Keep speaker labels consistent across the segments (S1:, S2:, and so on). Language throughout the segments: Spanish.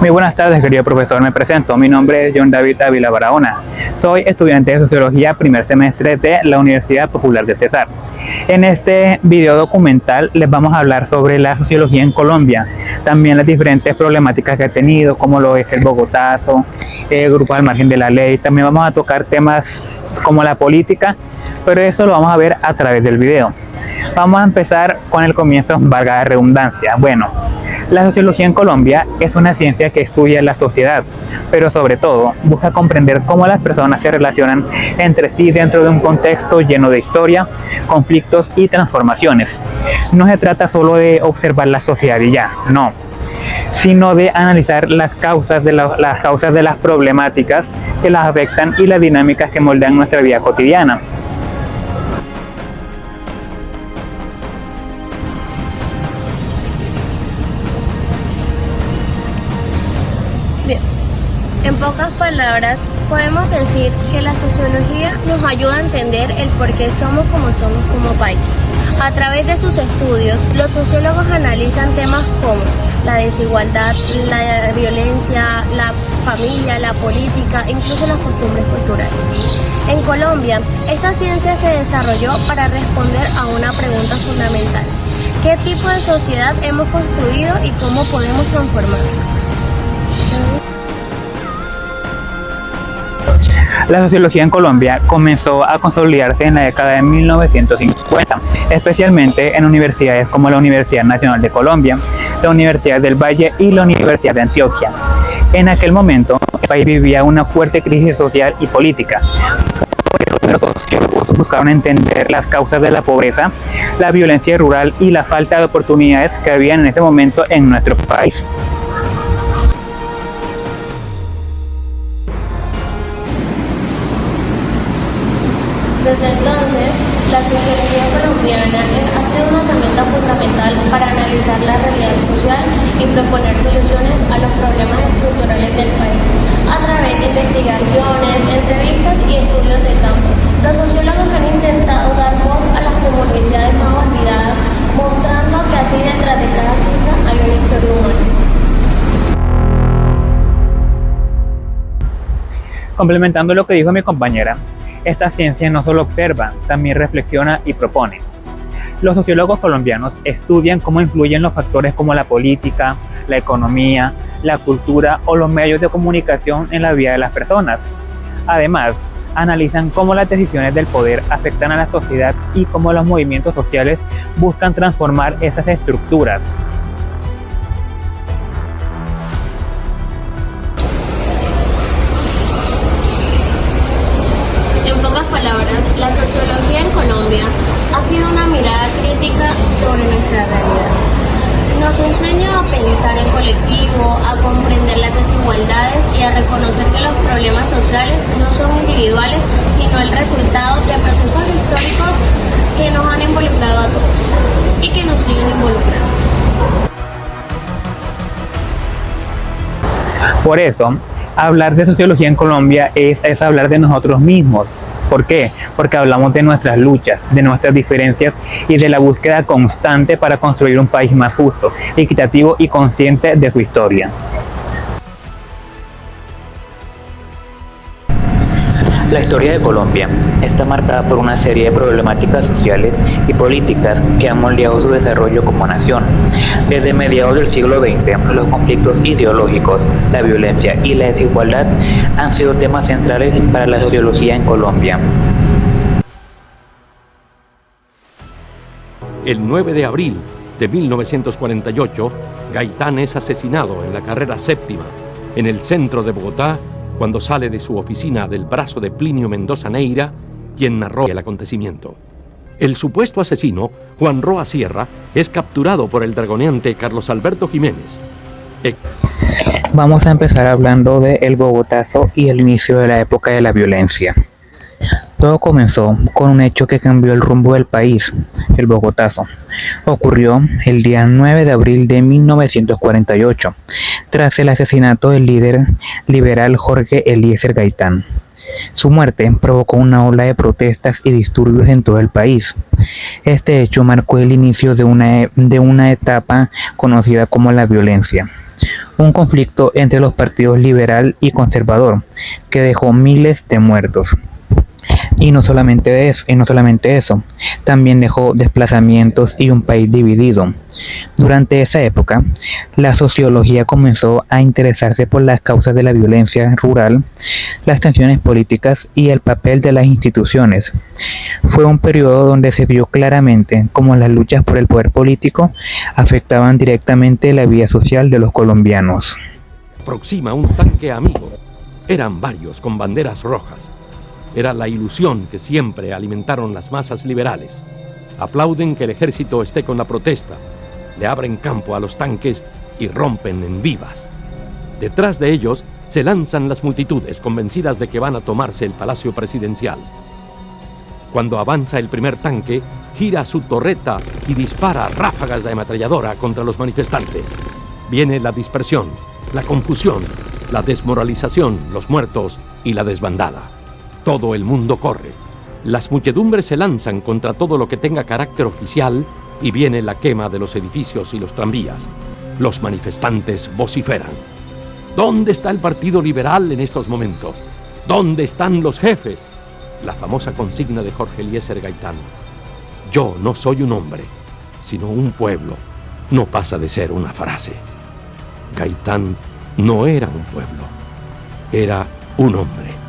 S1: Muy buenas tardes, querido profesor. Me presento. Mi nombre es John David Ávila Barahona. Soy estudiante de Sociología primer semestre de la Universidad Popular de Cesar. En este video documental les vamos a hablar sobre la sociología en Colombia, también las diferentes problemáticas que ha tenido, como lo es el Bogotazo, el grupo al margen de la ley. También vamos a tocar temas como la política, pero eso lo vamos a ver a través del video. Vamos a empezar con el comienzo, valga la redundancia. Bueno, la sociología en Colombia es una ciencia que estudia la sociedad, pero sobre todo busca comprender cómo las personas se relacionan entre sí dentro de un contexto lleno de historia, conflictos y transformaciones. No se trata solo de observar la sociedad y ya, no, sino de analizar las causas de las problemáticas que las afectan y las dinámicas que moldean nuestra vida cotidiana.
S2: Bien, en pocas palabras, podemos decir que la sociología nos ayuda a entender el por qué somos como país. A través de sus estudios, los sociólogos analizan temas como la desigualdad, la violencia, la familia, la política e incluso las costumbres culturales. En Colombia, esta ciencia se desarrolló para responder a una pregunta fundamental: ¿qué tipo de sociedad hemos construido y cómo podemos transformarla?
S1: La sociología en Colombia comenzó a consolidarse en la década de 1950, especialmente en universidades como la Universidad Nacional de Colombia, la Universidad del Valle y la Universidad de Antioquia. En aquel momento, el país vivía una fuerte crisis social y política. Por eso, los sociólogos buscaron entender las causas de la pobreza, la violencia rural y la falta de oportunidades que había en ese momento en nuestro país.
S2: Desde entonces, la sociología colombiana ha sido una herramienta fundamental para analizar la realidad social y proponer soluciones a los problemas estructurales del país. A través de investigaciones, entrevistas y estudios de campo, los sociólogos han intentado dar voz a las comunidades más olvidadas, mostrando que así detrás de cada cifra hay una historia humana.
S1: Complementando lo que dijo mi compañera, esta ciencia no solo observa, también reflexiona y propone. Los sociólogos colombianos estudian cómo influyen los factores como la política, la economía, la cultura o los medios de comunicación en la vida de las personas. Además, analizan cómo las decisiones del poder afectan a la sociedad y cómo los movimientos sociales buscan transformar esas estructuras.
S2: La sociología en Colombia ha sido una mirada crítica sobre nuestra realidad. Nos enseña a pensar en colectivo, a comprender las desigualdades y a reconocer que los problemas sociales no son individuales, sino el resultado de procesos históricos que nos han involucrado a todos y que nos siguen involucrando.
S1: Por eso, hablar de sociología en Colombia es hablar de nosotros mismos. ¿Por qué? Porque hablamos de nuestras luchas, de nuestras diferencias y de la búsqueda constante para construir un país más justo, equitativo y consciente de su historia.
S3: La historia de Colombia está marcada por una serie de problemáticas sociales y políticas que han moldeado su desarrollo como nación. Desde mediados del siglo XX, los conflictos ideológicos, la violencia y la desigualdad han sido temas centrales para la sociología en Colombia.
S4: El 9 de abril de 1948, Gaitán es asesinado en la carrera séptima, en el centro de Bogotá, cuando sale de su oficina del brazo de Plinio Mendoza Neira, quien narró el acontecimiento. El supuesto asesino, Juan Roa Sierra, es capturado por el dragoneante Carlos Alberto Jiménez.
S1: Vamos a empezar hablando del Bogotazo y el inicio de la época de la violencia. Todo comenzó con un hecho que cambió el rumbo del país, el Bogotazo. Ocurrió el día 9 de abril de 1948, tras el asesinato del líder liberal Jorge Eliezer Gaitán. Su muerte provocó una ola de protestas y disturbios en todo el país. Este hecho marcó el inicio de una etapa conocida como la violencia. un conflicto entre los partidos liberal y conservador que dejó miles de muertos. Y no solamente eso, también dejó desplazamientos y un país dividido. Durante esa época, la sociología comenzó a interesarse por las causas de la violencia rural, las tensiones políticas y el papel de las instituciones. Fue un periodo donde se vio claramente cómo las luchas por el poder político afectaban directamente la vida social de los colombianos.
S4: Aproxima un tanque amigo. Eran varios con banderas rojas. Era la ilusión que siempre alimentaron las masas liberales. Aplauden que el ejército esté con la protesta, le abren campo a los tanques y rompen en vivas. Detrás de ellos se lanzan las multitudes convencidas de que van a tomarse el Palacio Presidencial. Cuando avanza el primer tanque, gira su torreta y dispara ráfagas de ametralladora contra los manifestantes. Viene la dispersión, la confusión, la desmoralización, los muertos y la desbandada. Todo el mundo corre. Las muchedumbres se lanzan contra todo lo que tenga carácter oficial y viene la quema de los edificios y los tranvías. Los manifestantes vociferan. ¿Dónde está el Partido Liberal en estos momentos? ¿Dónde están los jefes? La famosa consigna de Jorge Eliezer Gaitán. Yo no soy un hombre, sino un pueblo. No pasa de ser una frase. Gaitán no era un pueblo, era un hombre.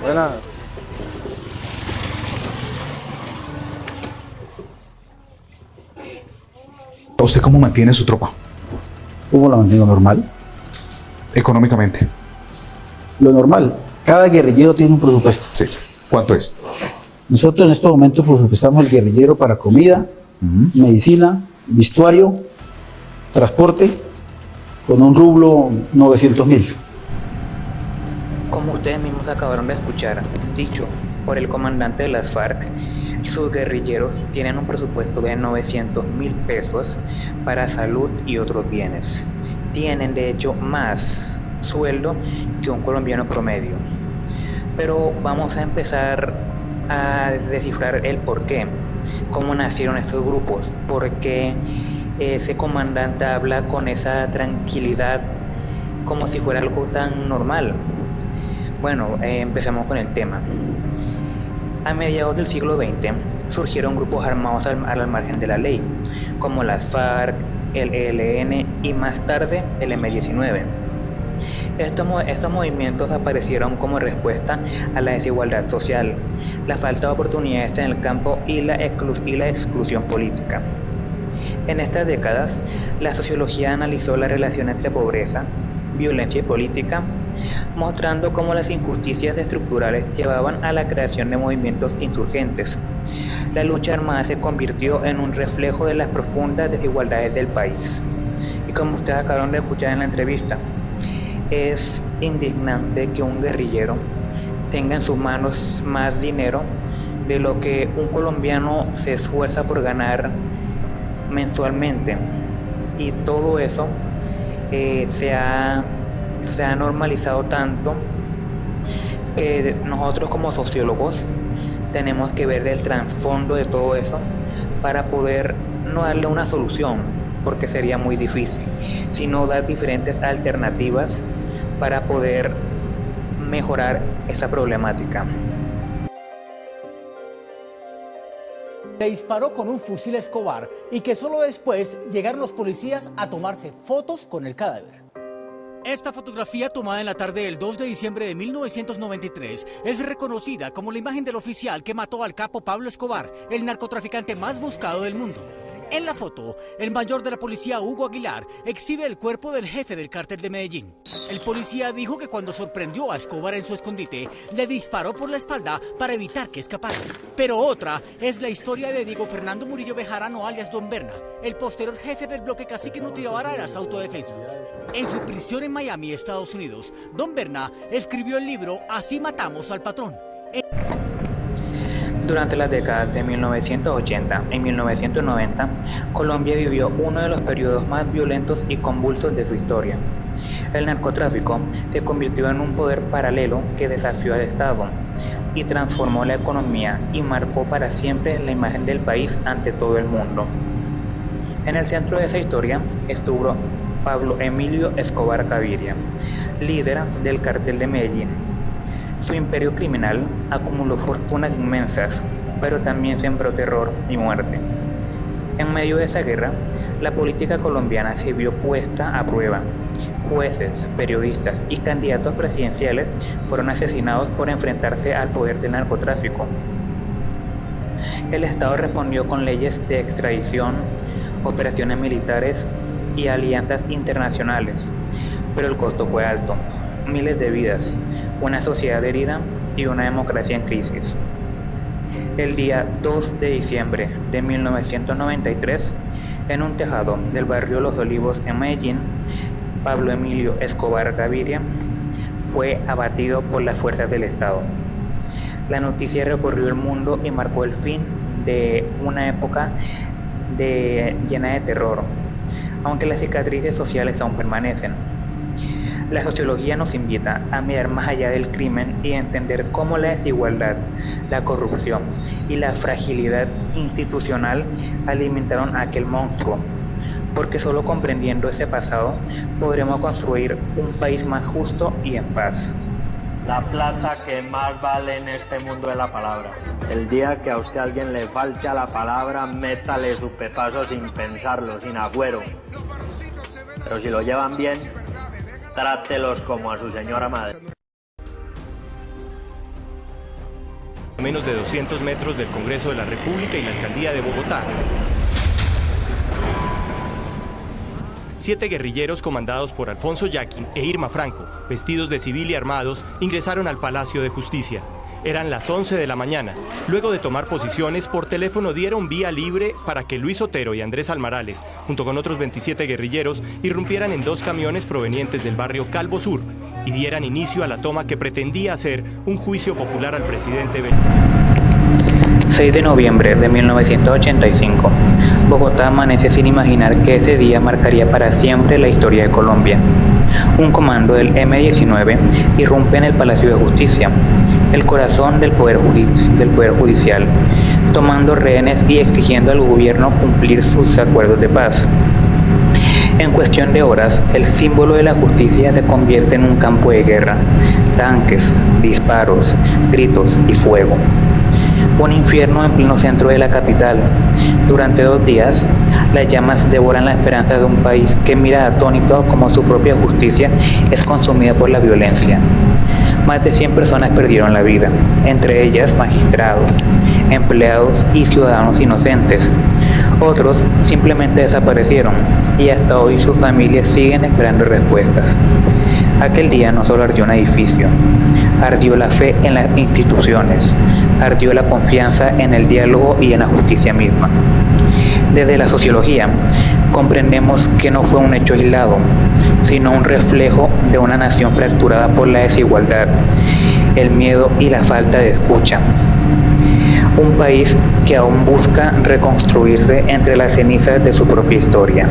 S5: Buenas.
S6: ¿Usted cómo mantiene su tropa?
S5: ¿Cómo la mantengo? Normal.
S6: Económicamente.
S5: Lo normal. Cada guerrillero tiene un presupuesto.
S6: Sí. ¿Cuánto es?
S5: Nosotros en estos momentos presupuestamos el guerrillero para comida, medicina, vestuario, transporte, con un rublo 900.000.
S3: Como ustedes mismos acabaron de escuchar, dicho por el comandante de las FARC, sus guerrilleros tienen un presupuesto de 900.000 pesos para salud y otros bienes. Tienen de hecho más sueldo que un colombiano promedio. Pero vamos a empezar a descifrar el porqué, cómo nacieron estos grupos, por qué ese comandante habla con esa tranquilidad como si fuera algo tan normal. Bueno, empecemos con el tema. A mediados del siglo XX surgieron grupos armados al margen de la ley, como las FARC, el ELN y más tarde el M-19. Estos movimientos aparecieron como respuesta a la desigualdad social, la falta de oportunidades en el campo y la exclusión política. En estas décadas, la sociología analizó la relación entre pobreza, violencia y política, mostrando cómo las injusticias estructurales llevaban a la creación de movimientos insurgentes. La lucha armada se convirtió en un reflejo de las profundas desigualdades del país. Y como ustedes acabaron de escuchar en la entrevista, es indignante que un guerrillero tenga en sus manos más dinero de lo que un colombiano se esfuerza por ganar mensualmente. Y todo eso se ha normalizado tanto que nosotros como sociólogos tenemos que ver el trasfondo de todo eso para poder no darle una solución, porque sería muy difícil, sino dar diferentes alternativas para poder mejorar esa problemática.
S7: Le disparó con un fusil Escobar y que solo después llegaron los policías a tomarse fotos con el cadáver. Esta fotografía, tomada en la tarde del 2 de diciembre de 1993, es reconocida como la imagen del oficial que mató al capo Pablo Escobar, el narcotraficante más buscado del mundo. En la foto, el mayor de la policía, Hugo Aguilar, exhibe el cuerpo del jefe del cártel de Medellín. El policía dijo que cuando sorprendió a Escobar en su escondite, le disparó por la espalda para evitar que escapara. Pero otra es la historia de Diego Fernando Murillo Bejarano, alias Don Berna, el posterior jefe del bloque Cacique Nutiavara de las autodefensas. En su prisión en Miami, Estados Unidos, Don Berna escribió el libro Así matamos al patrón.
S3: Durante las décadas de 1980 y 1990, Colombia vivió uno de los periodos más violentos y convulsos de su historia. El narcotráfico se convirtió en un poder paralelo que desafió al Estado y transformó la economía y marcó para siempre la imagen del país ante todo el mundo. En el centro de esa historia estuvo Pablo Emilio Escobar Gaviria, líder del Cartel de Medellín. Su imperio criminal acumuló fortunas inmensas, pero también sembró terror y muerte. En medio de esa guerra, la política colombiana se vio puesta a prueba. Jueces, periodistas y candidatos presidenciales fueron asesinados por enfrentarse al poder del narcotráfico. El Estado respondió con leyes de extradición, operaciones militares y alianzas internacionales, pero el costo fue alto: miles de vidas, una sociedad herida y una democracia en crisis. El día 2 de diciembre de 1993, en un tejado del barrio Los Olivos en Medellín, Pablo Emilio Escobar Gaviria fue abatido por las fuerzas del Estado. La noticia recorrió el mundo y marcó el fin de una época llena de terror, aunque las cicatrices sociales aún permanecen. La sociología nos invita a mirar más allá del crimen y a entender cómo la desigualdad, la corrupción y la fragilidad institucional alimentaron a aquel monstruo, porque solo comprendiendo ese pasado podremos construir un país más justo y en paz.
S8: La plata que más vale en este mundo es la palabra. El día que a usted alguien le falte a la palabra, métale su pepazo sin pensarlo, sin agüero. Pero si lo llevan bien, trátelos como a su señora madre.
S9: A menos de 200 metros del Congreso de la República y la Alcaldía de Bogotá. 7 guerrilleros comandados por Alfonso Yaqui e Irma Franco, vestidos de civil y armados, ingresaron al Palacio de Justicia. Eran las 11 de la mañana. Luego de tomar posiciones, por teléfono dieron vía libre para que Luis Otero y Andrés Almarales, junto con otros 27 guerrilleros, irrumpieran en 2 camiones provenientes del barrio Calvo Sur y dieran inicio a la toma que pretendía hacer un juicio popular al presidente Benito.
S3: 6 de noviembre de 1985. Bogotá amanece sin imaginar que ese día marcaría para siempre la historia de Colombia. Un comando del M-19 irrumpe en el Palacio de Justicia, el corazón del poder judicial, tomando rehenes y exigiendo al gobierno cumplir sus acuerdos de paz. En cuestión de horas, el símbolo de la justicia se convierte en un campo de guerra: tanques, disparos, gritos y fuego. Un infierno en pleno centro de la capital. Durante 2 días, las llamas devoran la esperanza de un país que mira atónito como su propia justicia es consumida por la violencia. Más de 100 personas perdieron la vida, entre ellas magistrados, empleados y ciudadanos inocentes. Otros simplemente desaparecieron y hasta hoy sus familias siguen esperando respuestas. Aquel día no solo ardió un edificio, ardió la fe en las instituciones, ardió la confianza en el diálogo y en la justicia misma. Desde la sociología, comprendemos que no fue un hecho aislado, sino un reflejo de una nación fracturada por la desigualdad, el miedo y la falta de escucha. Un país que aún busca reconstruirse entre las cenizas de su propia historia.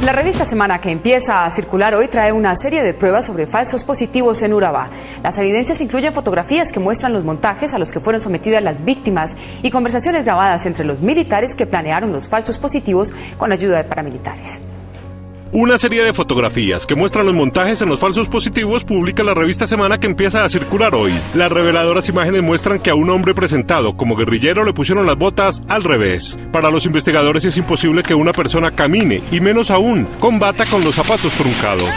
S10: La revista Semana, que empieza a circular hoy, trae una serie de pruebas sobre falsos positivos en Urabá. Las evidencias incluyen fotografías que muestran los montajes a los que fueron sometidas las víctimas y conversaciones grabadas entre los militares que planearon los falsos positivos con ayuda de paramilitares.
S11: Una serie de fotografías que muestran los montajes en los falsos positivos publica la revista Semana, que empieza a circular hoy. Las reveladoras imágenes muestran que a un hombre presentado como guerrillero le pusieron las botas al revés. Para los investigadores es imposible que una persona camine, y menos aún, combata con los zapatos truncados.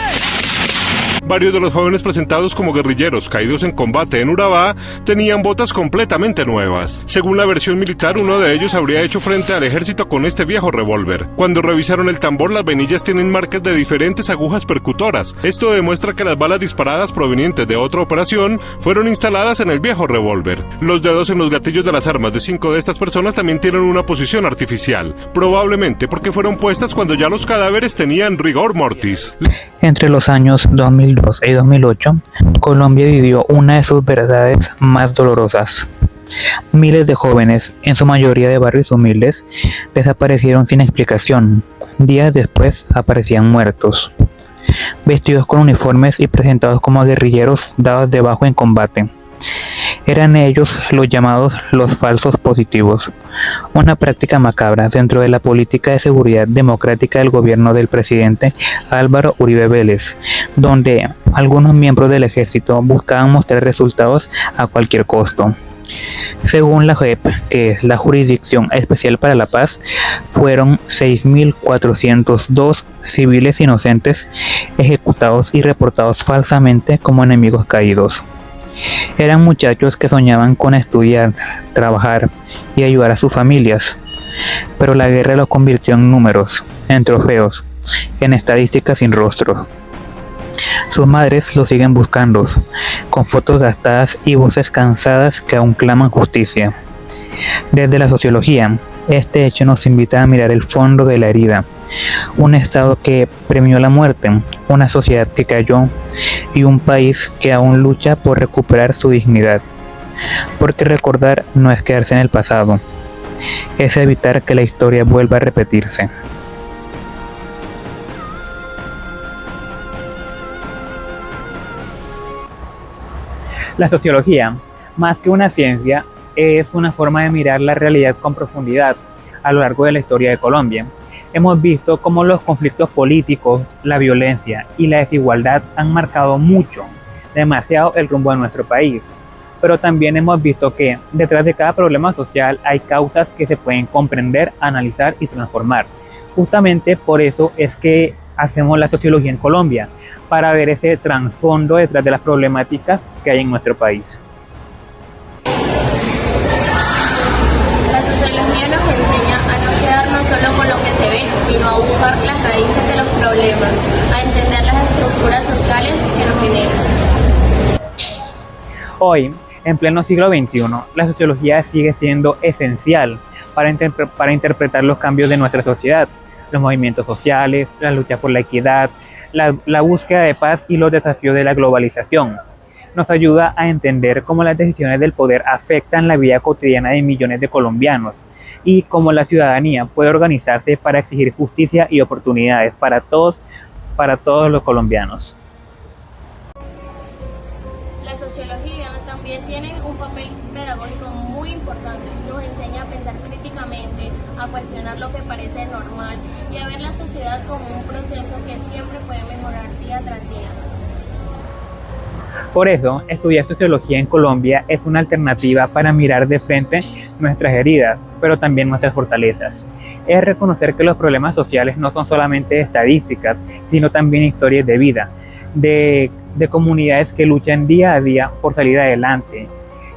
S11: Varios de los jóvenes presentados como guerrilleros caídos en combate en Urabá tenían botas completamente nuevas. Según la versión militar, uno de ellos habría hecho frente al ejército con este viejo revólver. Cuando revisaron el tambor, las vainillas tienen marcas de diferentes agujas percutoras. Esto demuestra que las balas disparadas provenientes de otra operación fueron instaladas en el viejo revólver. Los dedos en los gatillos de las armas de 5 de estas personas también tienen una posición artificial, probablemente porque fueron puestas cuando ya los cadáveres tenían rigor mortis.
S1: Entre los años 2002 y 2008, Colombia vivió una de sus verdades más dolorosas. Miles de jóvenes, en su mayoría de barrios humildes, desaparecieron sin explicación. Días después aparecían muertos. vestidos con uniformes y presentados como guerrilleros dados de bajo en combate. Eran ellos los llamados los falsos positivos, una práctica macabra dentro de la política de seguridad democrática del gobierno del presidente Álvaro Uribe Vélez, donde algunos miembros del ejército buscaban mostrar resultados a cualquier costo. Según la JEP, que es la Jurisdicción Especial para la Paz, fueron 6.402 civiles inocentes ejecutados y reportados falsamente como enemigos caídos. Eran muchachos que soñaban con estudiar, trabajar y ayudar a sus familias, pero la guerra los convirtió en números, en trofeos, en estadísticas sin rostro. Sus madres los siguen buscando, con fotos gastadas y voces cansadas que aún claman justicia. Desde la sociología, este hecho nos invita a mirar el fondo de la herida, un Estado que premió la muerte, una sociedad que cayó y un país que aún lucha por recuperar su dignidad. Porque recordar no es quedarse en el pasado, es evitar que la historia vuelva a repetirse. La sociología, más que una ciencia, es una forma de mirar la realidad con profundidad a lo largo de la historia de Colombia. Hemos visto cómo los conflictos políticos, la violencia y la desigualdad han marcado mucho, demasiado el rumbo de nuestro país. Pero también hemos visto que detrás de cada problema social hay causas que se pueden comprender, analizar y transformar. Justamente por eso es que hacemos la sociología en Colombia, para ver ese trasfondo detrás de las problemáticas que hay en nuestro país.
S2: La sociología nos enseña a no quedarnos solo con lo que se ve, sino a buscar las raíces de los problemas, a entender las estructuras sociales que nos generan.
S1: Hoy, en pleno siglo XXI, la sociología sigue siendo esencial para interpretar los cambios de nuestra sociedad, los movimientos sociales, la lucha por la equidad, la búsqueda de paz y los desafíos de la globalización. Nos ayuda a entender cómo las decisiones del poder afectan la vida cotidiana de millones de colombianos y cómo la ciudadanía puede organizarse para exigir justicia y oportunidades para todos los colombianos.
S2: La sociología también tiene un papel pedagógico muy importante. Nos enseña a pensar críticamente, a cuestionar lo que parece normal y a ver la sociedad como un proceso que siempre puede mejorar día tras día.
S1: Por eso, estudiar sociología en Colombia es una alternativa para mirar de frente nuestras heridas, pero también nuestras fortalezas. Es reconocer que los problemas sociales no son solamente estadísticas, sino también historias de vida, de comunidades que luchan día a día por salir adelante.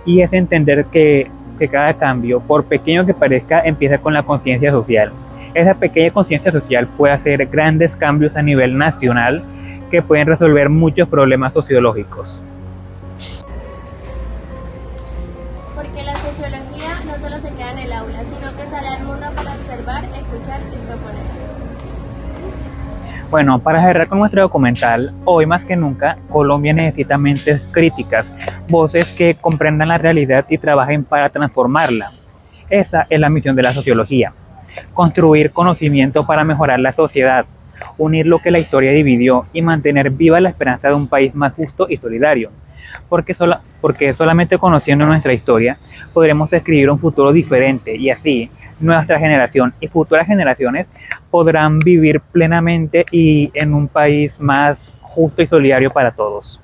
S1: Y es entender que cada cambio, por pequeño que parezca, empieza con la conciencia social. Esa pequeña conciencia social puede hacer grandes cambios a nivel nacional que pueden resolver muchos problemas sociológicos.
S2: Porque la sociología no solo se queda en el aula, sino que sale al mundo para observar, escuchar y proponer.
S1: Bueno, para cerrar con nuestro documental, hoy más que nunca, Colombia necesita mentes críticas, voces que comprendan la realidad y trabajen para transformarla. Esa es la misión de la sociología: construir conocimiento para mejorar la sociedad, unir lo que la historia dividió y mantener viva la esperanza de un país más justo y solidario. Porque solamente conociendo nuestra historia podremos escribir un futuro diferente y así nuestra generación y futuras generaciones podrán vivir plenamente y en un país más justo y solidario para todos.